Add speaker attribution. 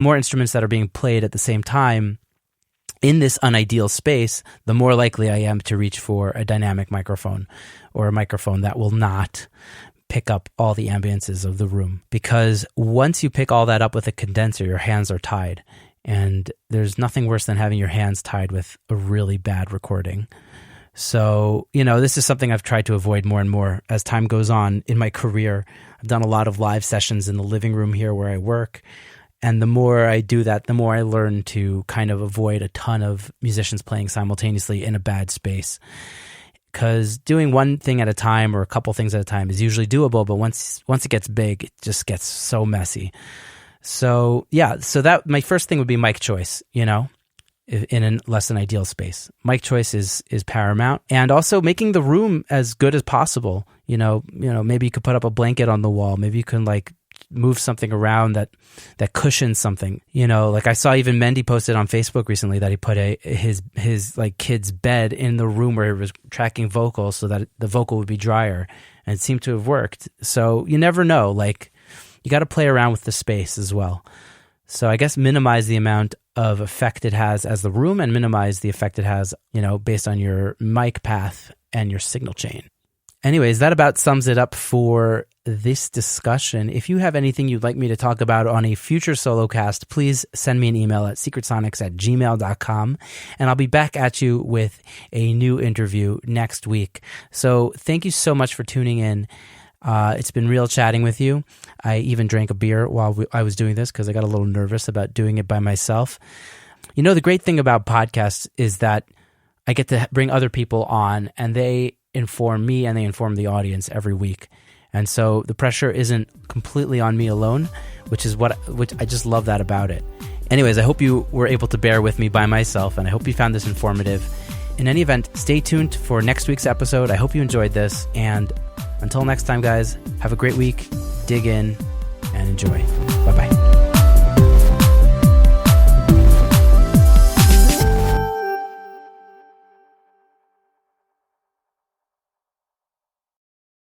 Speaker 1: more instruments that are being played at the same time in this unideal space, the more likely I am to reach for a dynamic microphone or a microphone that will not pick up all the ambiances of the room. Because once you pick all that up with a condenser, your hands are tied. And there's nothing worse than having your hands tied with a really bad recording. So, this is something I've tried to avoid more and more as time goes on in my career. I've done a lot of live sessions in the living room here where I work. And the more I do that, the more I learn to kind of avoid a ton of musicians playing simultaneously in a bad space. Because doing one thing at a time or a couple things at a time is usually doable, but once it gets big, it just gets so messy. So that my first thing would be mic choice, in a less than ideal space. Mic choice is paramount, and also making the room as good as possible. Maybe you could put up a blanket on the wall. Maybe you can move something around that cushions something. I saw even Mendy posted on Facebook recently that he put his kid's bed in the room where he was tracking vocals so that the vocal would be drier, and it seemed to have worked. So you never know. You got to play around with the space as well. So I guess minimize the amount of effect it has as the room, and minimize the effect it has, based on your mic path and your signal chain. Anyways, that about sums it up for this discussion. If you have anything you'd like me to talk about on a future Solocast, please send me an email at secretsonics@gmail.com, and I'll be back at you with a new interview next week. So thank you so much for tuning in. It's been real chatting with you. I even drank a beer while I was doing this because I got a little nervous about doing it by myself. The great thing about podcasts is that I get to bring other people on, and they inform me and they inform the audience every week. And so the pressure isn't completely on me alone, which I just love that about it. Anyways, I hope you were able to bear with me by myself, and I hope you found this informative. In any event, stay tuned for next week's episode. I hope you enjoyed this, and until next time, guys, have a great week, dig in, and enjoy. Bye-bye.